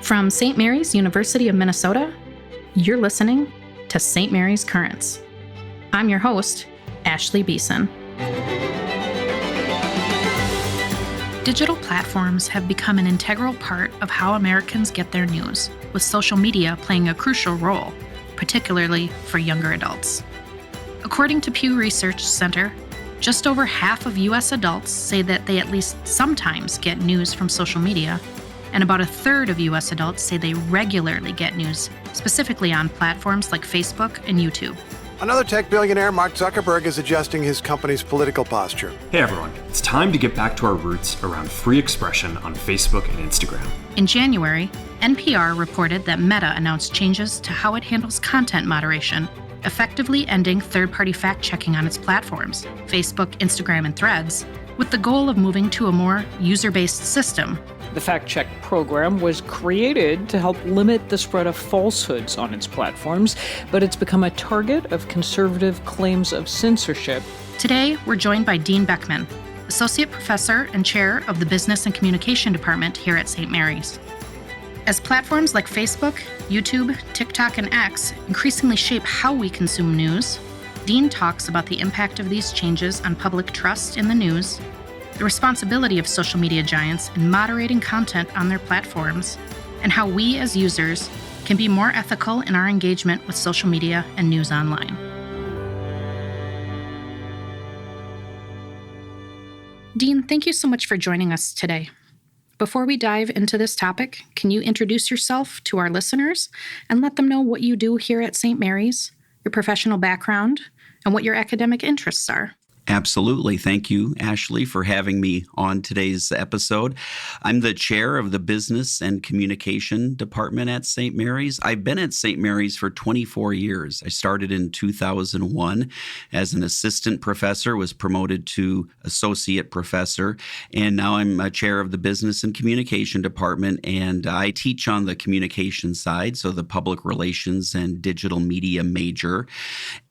From St. Mary's, University of Minnesota, you're listening to St. Mary's Currents. I'm your host, Ashley Beeson. Digital platforms have become an integral part of how Americans get their news, with social media playing a crucial role, particularly for younger adults. According to Pew Research Center, just over half of U.S. adults say that they at least sometimes get news from social media, and about a third of U.S. adults say they regularly get news, specifically on platforms like Facebook and YouTube. Another tech billionaire, Mark Zuckerberg, is adjusting his company's political posture. Hey everyone, it's time to get back to our roots around free expression on Facebook and Instagram. In January, NPR reported that Meta announced changes to how it handles content moderation, effectively ending third-party fact-checking on its platforms, Facebook, Instagram, and Threads, with the goal of moving to a more user-based system. The fact-check program was created to help limit the spread of falsehoods on its platforms, but it's become a target of conservative claims of censorship. Today, we're joined by Dean Beckman, Associate Professor and Chair of the Business and Communication Department here at St. Mary's. As platforms like Facebook, YouTube, TikTok, and X increasingly shape how we consume news, Dean talks about the impact of these changes on public trust in the news, the responsibility of social media giants in moderating content on their platforms, and how we as users can be more ethical in our engagement with social media and news online. Dean, thank you so much for joining us today. Before we dive into this topic, can you introduce yourself to our listeners and let them know what you do here at St. Mary's, your professional background, and what your academic interests are? Absolutely. Thank you, Ashley, for having me on today's episode. I'm the chair of the Business and Communication Department at St. Mary's. I've been at St. Mary's for 24 years. I started in 2001 as an assistant professor, was promoted to associate professor, and now I'm a chair of the Business and Communication Department, and I teach on the communication side, so the public relations and digital media major.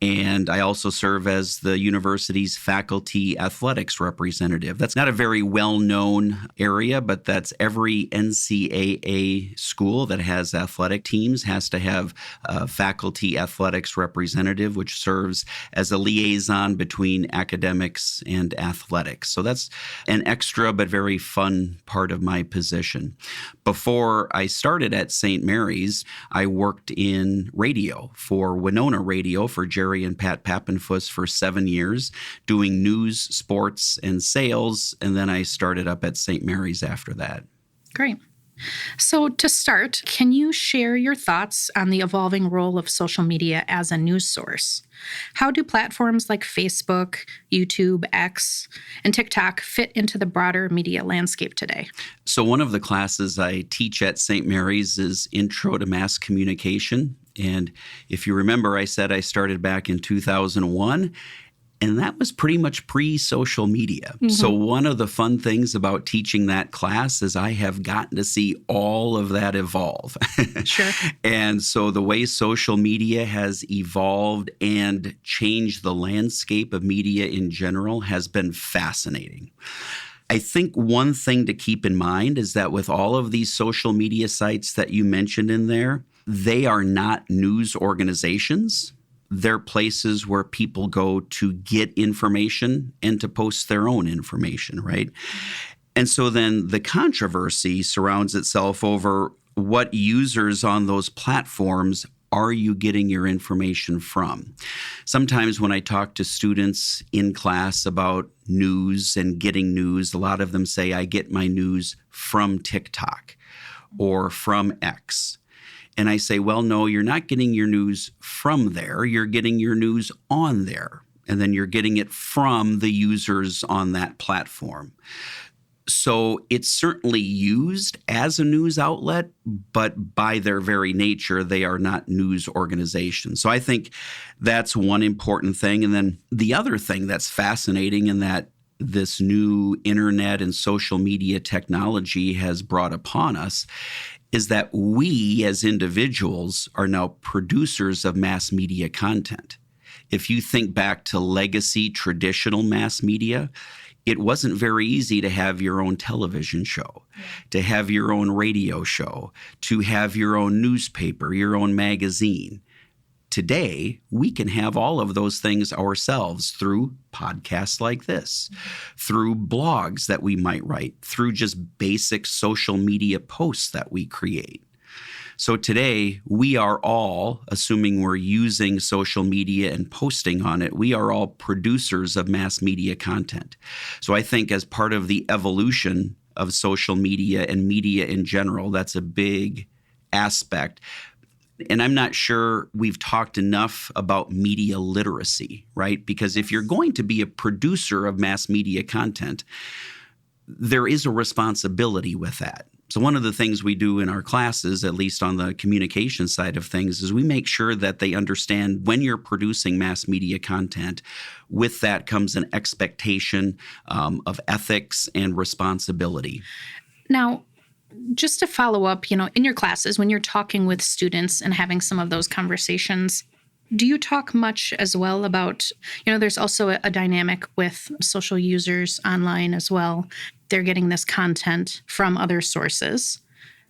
And I also serve as the university's faculty athletics representative. That's not a very well-known area, but that's every NCAA school that has athletic teams has to have a faculty athletics representative, which serves as a liaison between academics and athletics. So that's an extra but very fun part of my position. Before I started at St. Mary's, I worked in radio for Winona Radio for Jerry and Pat Pappenfuss for 7 years, doing news, sports, and sales, and then I started up at St. Mary's after that. Great. So to start, can you share your thoughts on the evolving role of social media as a news source? How do platforms like Facebook, YouTube, X, and TikTok fit into the broader media landscape today? So one of the classes I teach at St. Mary's is Intro to Mass Communication. And if you remember, I said I started back in 2001. And that was pretty much pre-social media. Mm-hmm. So one of the fun things about teaching that class is I have gotten to see all of that evolve. Sure. And so the way social media has evolved and changed the landscape of media in general has been fascinating. I think one thing to keep in mind is that with all of these social media sites that you mentioned in there, they are not news organizations. They're places where people go to get information and to post their own information, right? And so then the controversy surrounds itself over what users on those platforms are you getting your information from? Sometimes when I talk to students in class about news and getting news, a lot of them say, I get my news from TikTok or from X. And I say, well, no, you're not getting your news from there. You're getting your news on there. And then you're getting it from the users on that platform. So it's certainly used as a news outlet, but by their very nature, they are not news organizations. So I think that's one important thing. And then the other thing that's fascinating in that this new internet and social media technology has brought upon us is that we as individuals are now producers of mass media content. If you think back to legacy traditional mass media, It wasn't very easy to have your own television show, to have your own radio show, to have your own newspaper, your own magazine. Today, we can have all of those things ourselves through podcasts like this, through blogs that we might write, through just basic social media posts that we create. So today, we are all, assuming we're using social media and posting on it, we are all producers of mass media content. So I think as part of the evolution of social media and media in general, that's a big aspect. And I'm not sure we've talked enough about media literacy, right? Because if you're going to be a producer of mass media content, there is a responsibility with that. So one of the things we do in our classes, at least on the communication side of things, is we make sure that they understand when you're producing mass media content, with that comes an expectation of ethics and responsibility. Now, just to follow up, in your classes, when you're talking with students and having some of those conversations, do you talk much as well about, there's also a dynamic with social users online as well. They're getting this content from other sources.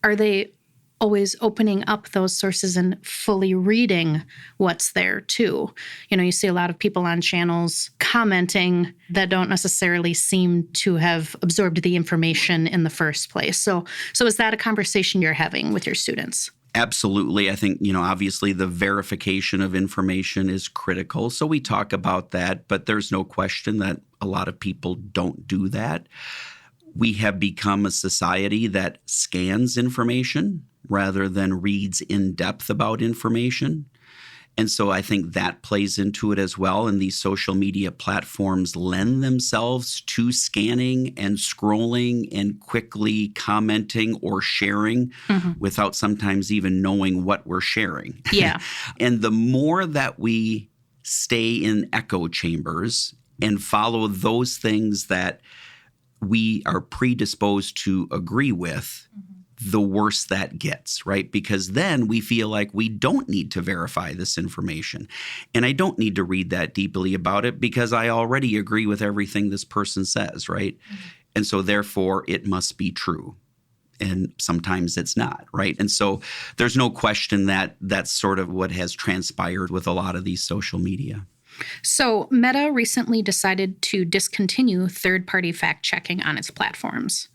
Are they always opening up those sources and fully reading what's there too? You see a lot of people on channels commenting that don't necessarily seem to have absorbed the information in the first place. So is that a conversation you're having with your students? Absolutely. I think, obviously the verification of information is critical. So we talk about that, but there's no question that a lot of people don't do that. We have become a society that scans information rather than reads in depth about information. And so I think that plays into it as well. And these social media platforms lend themselves to scanning and scrolling and quickly commenting or sharing without sometimes even knowing what we're sharing. Yeah. And the more that we stay in echo chambers and follow those things that we are predisposed to agree with, the worse that gets, right? Because then we feel like we don't need to verify this information. And I don't need to read that deeply about it because I already agree with everything this person says, right? And so therefore it must be true. And sometimes it's not, right? And so there's no question that that's sort of what has transpired with a lot of these social media. So Meta recently decided to discontinue third-party fact-checking on its platforms.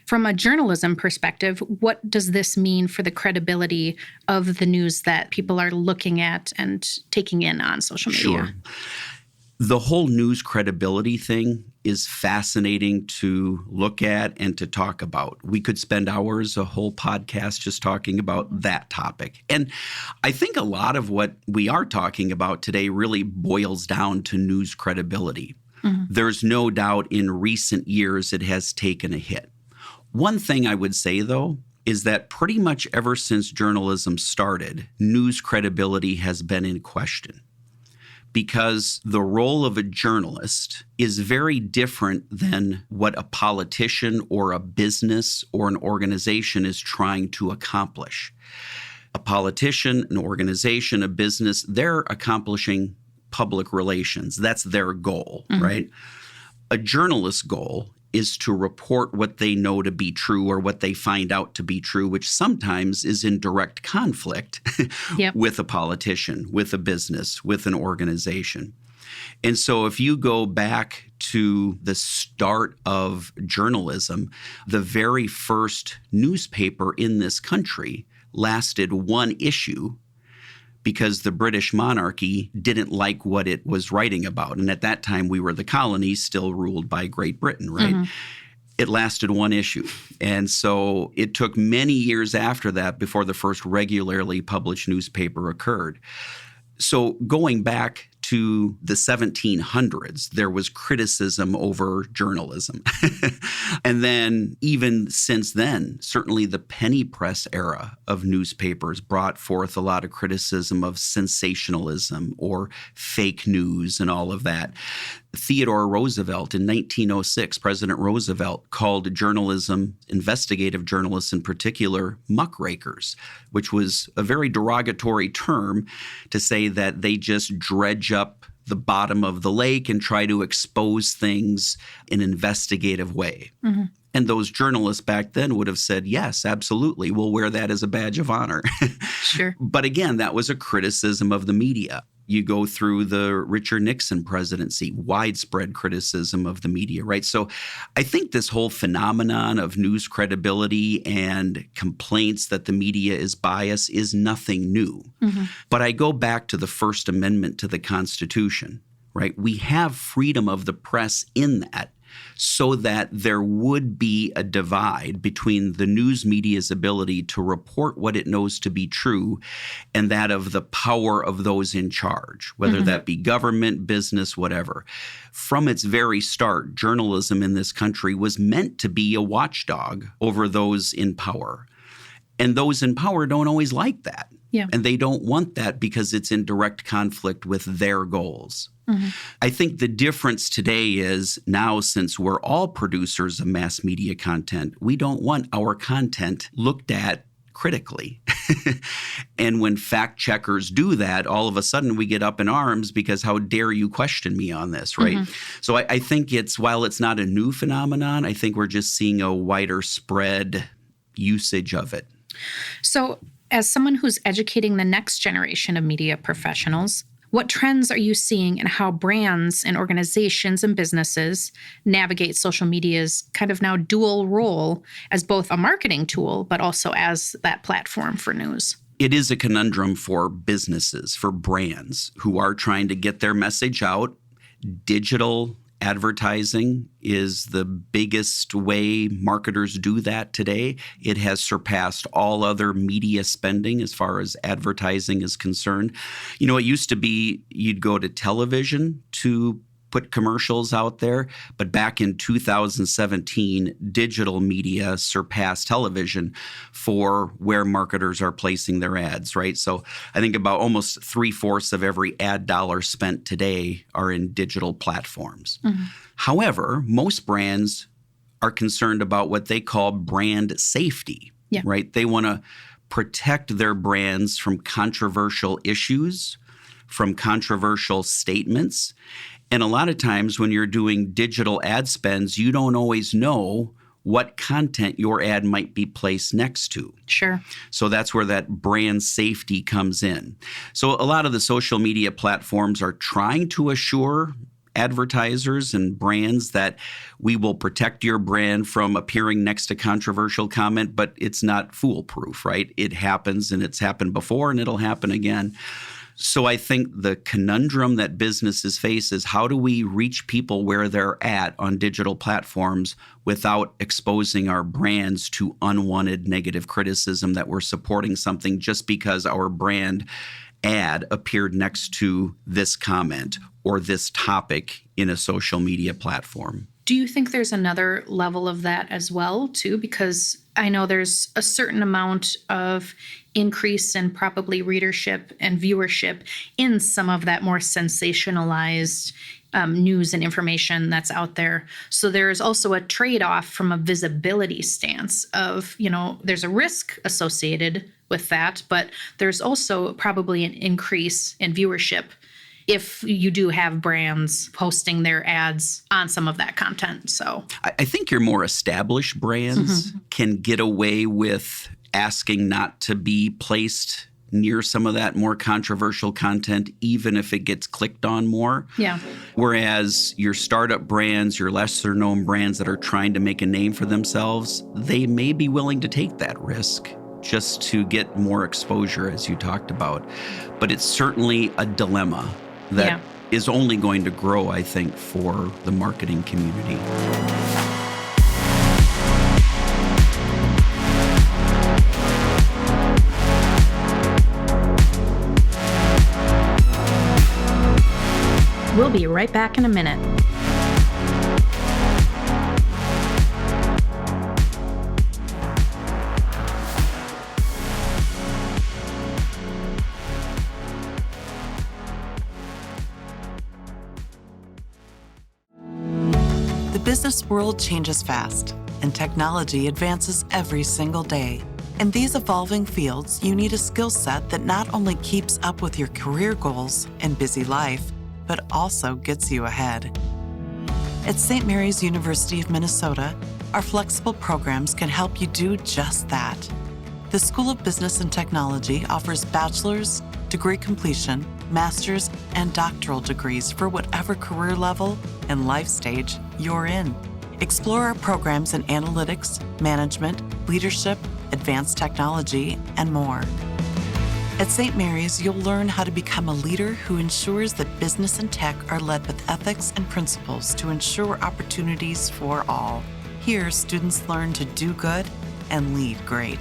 From a journalism perspective, what does this mean for the credibility of the news that people are looking at and taking in on social media? Sure. The whole news credibility thing is fascinating to look at and to talk about. We could spend hours, a whole podcast just talking about that topic. And I think a lot of what we are talking about today really boils down to news credibility. There's no doubt in recent years it has taken a hit. One thing I would say, though, is that pretty much ever since journalism started, news credibility has been in question. Because the role of a journalist is very different than what a politician or a business or an organization is trying to accomplish. A politician, an organization, a business, they're accomplishing public relations. That's their goal, right? A journalist's goal is to report what they know to be true or what they find out to be true, which sometimes is in direct conflict with a politician, with a business, with an organization. And so if you go back to the start of journalism, the very first newspaper in this country lasted one issue because the British monarchy didn't like what it was writing about. And at that time, we were the colonies still ruled by Great Britain, right? It lasted one issue. And so it took many years after that before the first regularly published newspaper occurred. So going back to the 1700s, there was criticism over journalism. And then even since then, certainly the penny press era of newspapers brought forth a lot of criticism of sensationalism or fake news and all of that. Theodore Roosevelt in 1906, President Roosevelt called journalism, investigative journalists in particular, muckrakers, which was a very derogatory term to say that they just dredge up the bottom of the lake and try to expose things in an investigative way. And those journalists back then would have said, yes, absolutely, we'll wear that as a badge of honor. Sure. But again, that was a criticism of the media. You go through the Richard Nixon presidency, widespread criticism of the media, right? So I think this whole phenomenon of news credibility and complaints that the media is biased is nothing new. But I go back to the First Amendment to the Constitution, right? We have freedom of the press in that, so that there would be a divide between the news media's ability to report what it knows to be true and that of the power of those in charge, whether that be government, business, whatever. From its very start, journalism in this country was meant to be a watchdog over those in power. And those in power don't always like that. Yeah. And they don't want that because it's in direct conflict with their goals. I think the difference today is now, since we're all producers of mass media content, we don't want our content looked at critically. And when fact checkers do that, all of a sudden we get up in arms because how dare you question me on this, right? So I think while it's not a new phenomenon, I think we're just seeing a wider spread usage of it. So as someone who's educating the next generation of media professionals, what trends are you seeing in how brands and organizations and businesses navigate social media's kind of now dual role as both a marketing tool, but also as that platform for news? It is a conundrum for businesses, for brands who are trying to get their message out. Digital advertising is the biggest way marketers do that today. It has surpassed all other media spending as far as advertising is concerned. You know, it used to be you'd go to television to put commercials out there, but back in 2017, digital media surpassed television for where marketers are placing their ads, right? So I think about almost 3/4 of every ad dollar spent today are in digital platforms. However, most brands are concerned about what they call brand safety, right? They want to protect their brands from controversial issues, from controversial statements. And a lot of times when you're doing digital ad spends, you don't always know what content your ad might be placed next to. Sure. So that's where that brand safety comes in. So a lot of the social media platforms are trying to assure advertisers and brands that we will protect your brand from appearing next to controversial comment, but it's not foolproof, right? It happens, and it's happened before, and it'll happen again. So I think the conundrum that businesses face is how do we reach people where they're at on digital platforms without exposing our brands to unwanted negative criticism that we're supporting something just because our brand ad appeared next to this comment or this topic in a social media platform. Do you think there's another level of that as well, too? Because I know there's a certain amount of increase in probably readership and viewership in some of that more sensationalized news and information that's out there. So there's also a trade-off from a visibility stance of, you know, there's a risk associated with that, but there's also probably an increase in viewership if you do have brands posting their ads on some of that content. So I think your more established brands can get away with asking not to be placed near some of that more controversial content, even if it gets clicked on more. Yeah. Whereas your startup brands, your lesser known brands that are trying to make a name for themselves, they may be willing to take that risk just to get more exposure, as you talked about. But it's certainly a dilemma that is only going to grow, I think, for the marketing community. We'll be right back in a minute. The business world changes fast, and technology advances every single day. In these evolving fields, you need a skill set that not only keeps up with your career goals and busy life, but also gets you ahead. At St. Mary's University of Minnesota, our flexible programs can help you do just that. The School of Business and Technology offers bachelor's, degree completion, master's, and doctoral degrees for whatever career level and life stage you're in. Explore our programs in analytics, management, leadership, advanced technology, and more. At St. Mary's, you'll learn how to become a leader who ensures that business and tech are led with ethics and principles to ensure opportunities for all. Here, students learn to do good and lead great.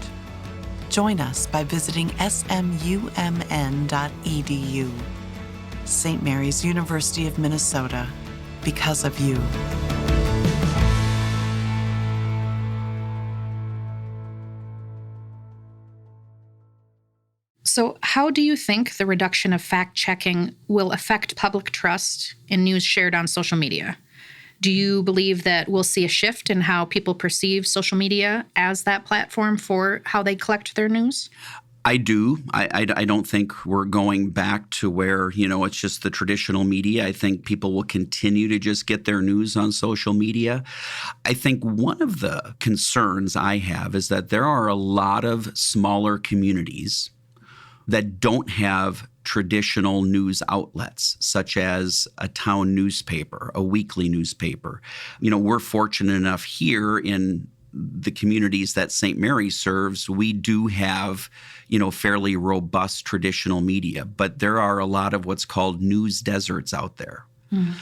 Join us by visiting smumn.edu. St. Mary's University of Minnesota, because of you. So, how do you think the reduction of fact-checking will affect public trust in news shared on social media? Do you believe that we'll see a shift in how people perceive social media as that platform for how they collect their news? I do. I don't think we're going back to where, it's just the traditional media. I think people will continue to just get their news on social media. I think one of the concerns I have is that there are a lot of smaller communities that don't have traditional news outlets, such as a town newspaper, a weekly newspaper. We're fortunate enough here in the communities that St. Mary serves, we do have, fairly robust traditional media, but there are a lot of what's called news deserts out there. Mm-hmm.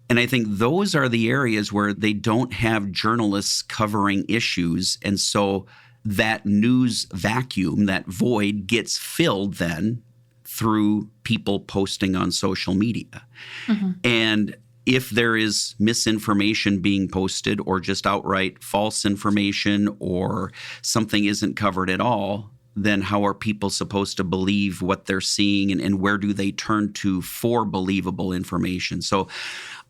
And I think those are the areas where they don't have journalists covering issues. And so that news vacuum, that void, gets filled then through people posting on social media. Mm-hmm. And if there is misinformation being posted or just outright false information or something isn't covered at all, then how are people supposed to believe what they're seeing, and where do they turn to for believable information? So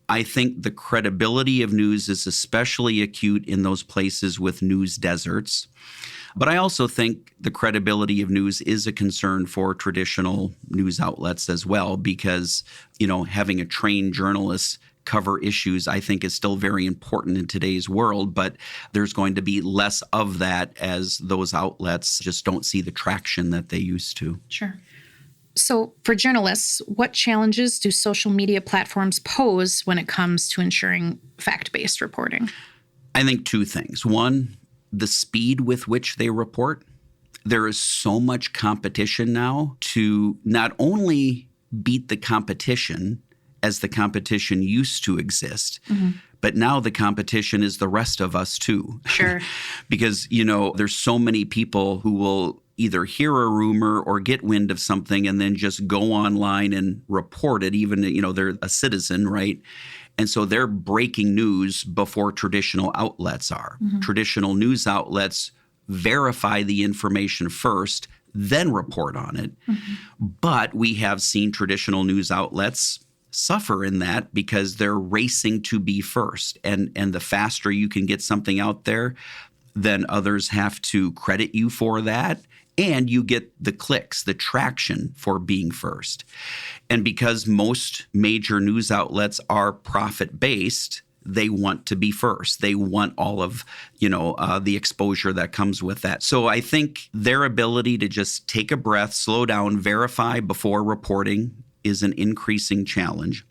I think the credibility of news is especially acute in those places with news deserts. But I also think the credibility of news is a concern for traditional news outlets as well, because, having a trained journalist cover issues, I think, is still very important in today's world. But there's going to be less of that as those outlets just don't see the traction that they used to. Sure. So for journalists, what challenges do social media platforms pose when it comes to ensuring fact-based reporting? I think two things. One, the speed with which they report. There is so much competition now to not only beat the competition as the competition used to exist, mm-hmm. but now the competition is the rest of us too. Sure. Because, there's so many people who will either hear a rumor or get wind of something and then just go online and report it, even, they're a citizen, right? And so they're breaking news before traditional outlets are. Mm-hmm. Traditional news outlets verify the information first, then report on it. Mm-hmm. But we have seen traditional news outlets suffer in that because they're racing to be first. And the faster you can get something out there, then others have to credit you for that. And you get the clicks, the traction for being first. And because most major news outlets are profit-based, they want to be first. They want all of, the exposure that comes with that. So I think their ability to just take a breath, slow down, verify before reporting is an increasing challenge.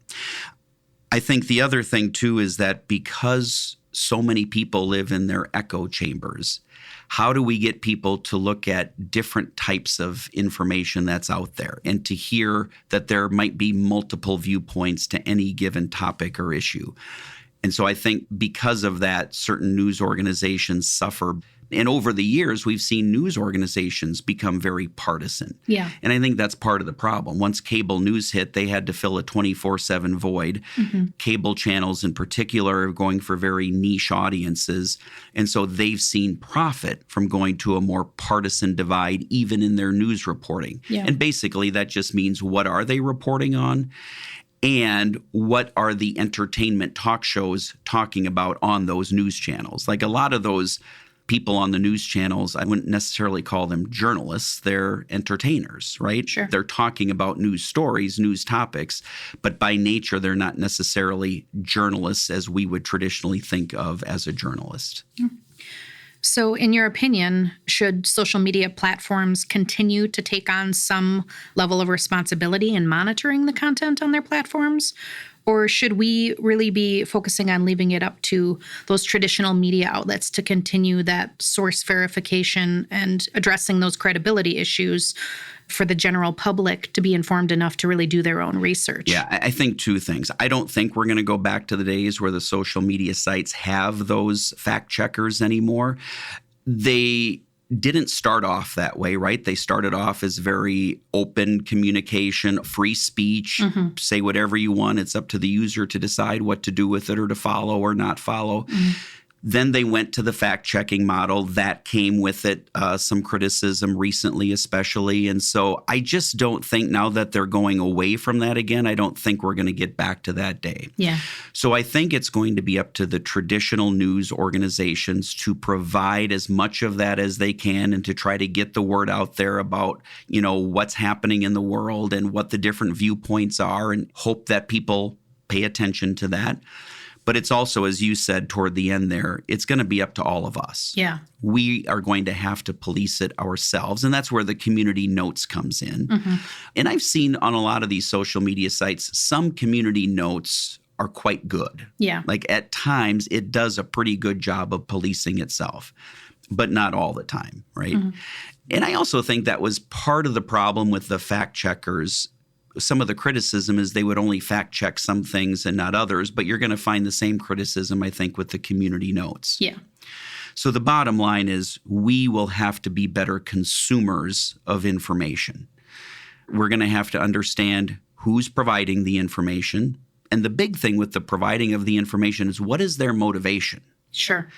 I think the other thing, too, is that because so many people live in their echo chambers, how do we get people to look at different types of information that's out there and to hear that there might be multiple viewpoints to any given topic or issue? And so I think because of that, certain news organizations suffer. And over the years, we've seen news organizations become very partisan. Yeah. And I think that's part of the problem. Once cable news hit, they had to fill a 24/7 void. Mm-hmm. Cable channels in particular are going for very niche audiences. And so they've seen profit from going to a more partisan divide, even in their news reporting. Yeah. And basically, that just means, what are they reporting on? And what are the entertainment talk shows talking about on those news channels? Like a lot of those people on the news channels, I wouldn't necessarily call them journalists. They're entertainers, right? Sure. They're talking about news stories, news topics, but by nature, they're not necessarily journalists as we would traditionally think of as a journalist. So, in your opinion, should social media platforms continue to take on some level of responsibility in monitoring the content on their platforms? Or should we really be focusing on leaving it up to those traditional media outlets to continue that source verification and addressing those credibility issues for the general public to be informed enough to really do their own research? Yeah, I think two things. I don't think we're going to go back to the days where the social media sites have those fact checkers anymore. They didn't start off that way, right? They started off as very open communication, free speech, say whatever you want. It's up to the user to decide what to do with it or to follow or not follow. Then they went to the fact-checking model. That came with it some criticism recently, especially. And so I just don't think now that they're going away from that again, I don't think we're going to get back to that day. Yeah. So I think it's going to be up to the traditional news organizations to provide as much of that as they can and to try to get the word out there about, you know, what's happening in the world and what the different viewpoints are, and hope that people pay attention to that. But it's also, as you said toward the end there, it's going to be up to all of us. Yeah. We are going to have to police it ourselves. And that's where the community notes comes in. And I've seen on a lot of these social media sites, some community notes are quite good. Yeah. Like at times, it does a pretty good job of policing itself, but not all the time, right? And I also think that was part of the problem with the fact checkers. Some of the criticism is they would only fact check some things and not others, but you're going to find the same criticism, I think, with the community notes. Yeah. So the bottom line is we will have to be better consumers of information. We're going to have to understand who's providing the information. And the big thing with the providing of the information is, what is their motivation? Sure.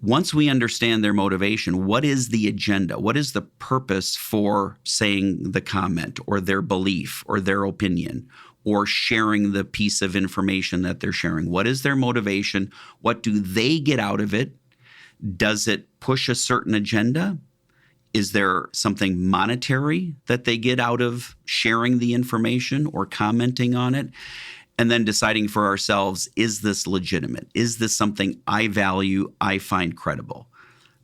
Once we understand their motivation, what is the agenda? What is the purpose for saying the comment or their belief or their opinion or sharing the piece of information that they're sharing? What is their motivation? What do they get out of it? Does it push a certain agenda? Is there something monetary that they get out of sharing the information or commenting on it? And then deciding for ourselves, is this legitimate? Is this something I value, I find credible?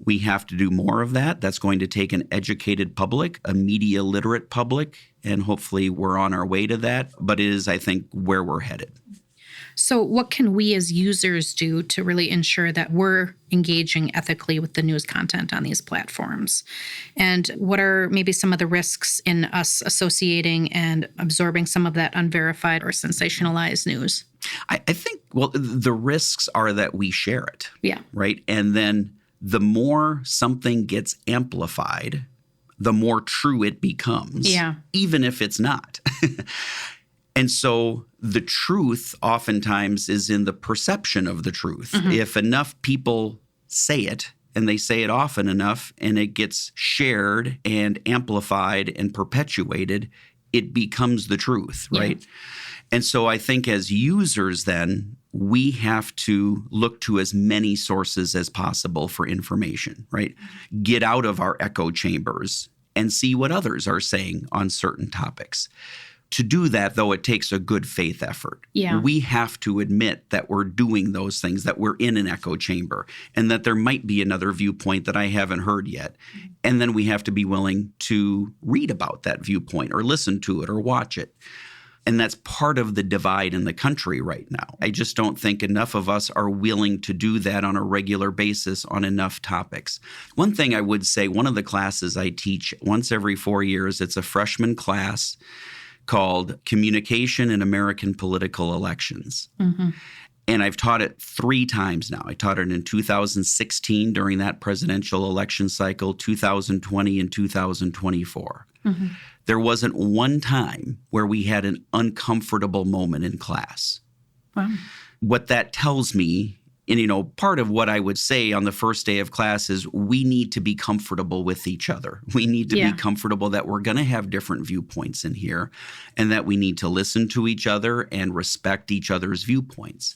We have to do more of that. That's going to take an educated public, a media literate public, and hopefully we're on our way to that. But it is, I think, where we're headed. So what can we as users do to really ensure that we're engaging ethically with the news content on these platforms? And what are maybe some of the risks in us associating and absorbing some of that unverified or sensationalized news? I think, well, the risks are that we share it. Yeah. Right? And then the more something gets amplified, the more true it becomes. Yeah. Even if it's not. And so the truth oftentimes is in the perception of the truth. If enough people say it, and they say it often enough, and it gets shared and amplified and perpetuated, it becomes the truth, right? Yeah. And so I think as users then, we have to look to as many sources as possible for information, right? Get out of our echo chambers and see what others are saying on certain topics. To do that, though, it takes a good faith effort. Yeah. We have to admit that we're doing those things, that we're in an echo chamber, and that there might be another viewpoint that I haven't heard yet. And then we have to be willing to read about that viewpoint or listen to it or watch it. And that's part of the divide in the country right now. I just don't think enough of us are willing to do that on a regular basis on enough topics. One thing I would say, one of the classes I teach once every 4 years, it's a freshman class called Communication in American Political Elections. And I've taught it 3 times now. I taught it in 2016 during that presidential election cycle, 2020 and 2024. There wasn't one time where we had an uncomfortable moment in class. Wow. What that tells me, and part of what I would say on the first day of class is we need to be comfortable with each other. We need to be comfortable that we're going to have different viewpoints in here and that we need to listen to each other and respect each other's viewpoints.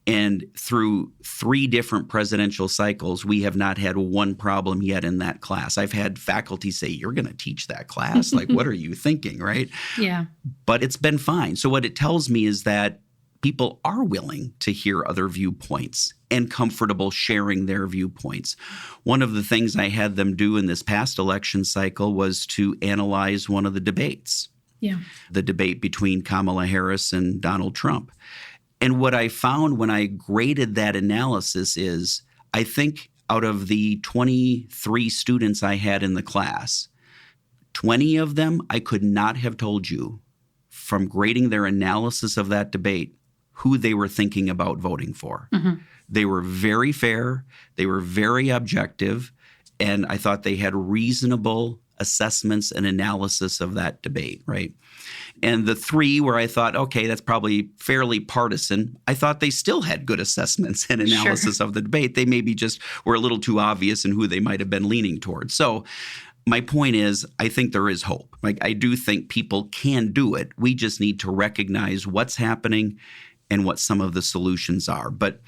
And through 3 different presidential cycles, we have not had one problem yet in that class. I've had faculty say, "You're going to teach that class? Like, what are you thinking?" Right? Yeah. But it's been fine. So what it tells me is that people are willing to hear other viewpoints and comfortable sharing their viewpoints. One of the things I had them do in this past election cycle was to analyze one of the debates. Yeah. The debate between Kamala Harris and Donald Trump. And what I found when I graded that analysis is, I think out of the 23 students I had in the class, 20 of them I could not have told you from grading their analysis of that debate who they were thinking about voting for. Mm-hmm. They were very fair, they were very objective, and I thought they had reasonable assessments and analysis of that debate, right? And the 3 where I thought, okay, that's probably fairly partisan, I thought they still had good assessments and analysis of the debate. They maybe just were a little too obvious in who they might have been leaning towards. So my point is, I think there is hope. Like, I do think people can do it. We just need to recognize what's happening and what some of the solutions are. But,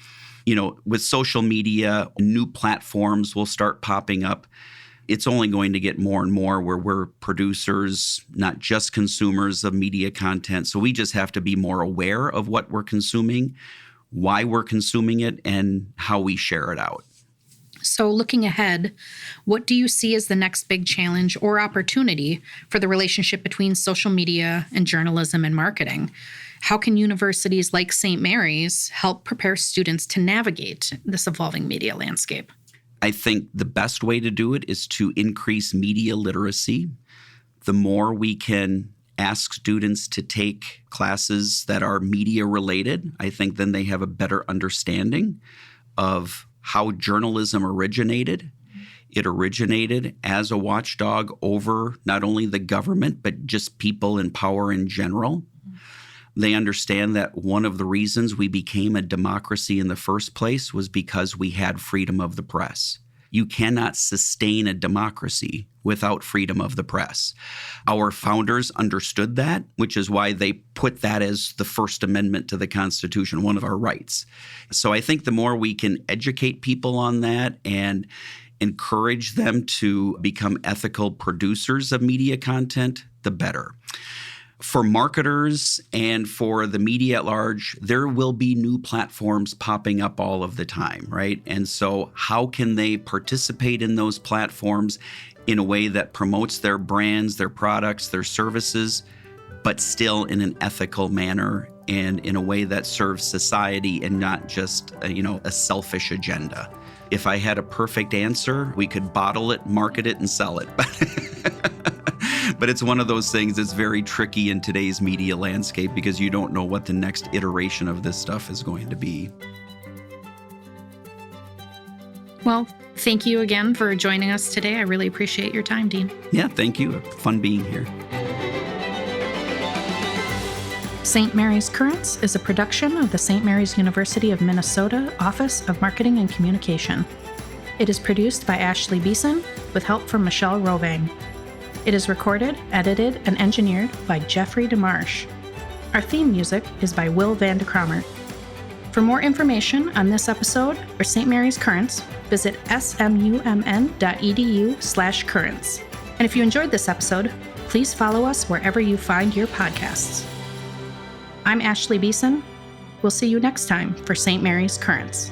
with social media, new platforms will start popping up. It's only going to get more and more where we're producers, not just consumers of media content. So we just have to be more aware of what we're consuming, why we're consuming it, and how we share it out. So looking ahead, what do you see as the next big challenge or opportunity for the relationship between social media and journalism and marketing? How can universities like St. Mary's help prepare students to navigate this evolving media landscape? I think the best way to do it is to increase media literacy. The more we can ask students to take classes that are media related, I think then they have a better understanding of how journalism originated. It originated as a watchdog over not only the government, but just people in power in general. They understand that one of the reasons we became a democracy in the first place was because we had freedom of the press. You cannot sustain a democracy without freedom of the press. Our founders understood that, which is why they put that as the First Amendment to the Constitution, one of our rights. So I think the more we can educate people on that and encourage them to become ethical producers of media content, the better. For marketers and for the media at large, there will be new platforms popping up all of the time, right? And so how can they participate in those platforms in a way that promotes their brands, their products, their services, but still in an ethical manner and in a way that serves society and not just, a selfish agenda? If I had a perfect answer, we could bottle it, market it, and sell it. But it's one of those things that's very tricky in today's media landscape because you don't know what the next iteration of this stuff is going to be. Well, thank you again for joining us today. I really appreciate your time, Dean. Yeah, thank you. Fun being here. St. Mary's Currents is a production of the St. Mary's University of Minnesota Office of Marketing and Communication. It is produced by Ashley Beeson with help from Michelle Rovang. It is recorded, edited, and engineered by Jeffrey DeMarsh. Our theme music is by Will Van de Kramer. For more information on this episode or St. Mary's Currents, visit smumn.edu/currents. And if you enjoyed this episode, please follow us wherever you find your podcasts. I'm Ashley Beeson. We'll see you next time for St. Mary's Currents.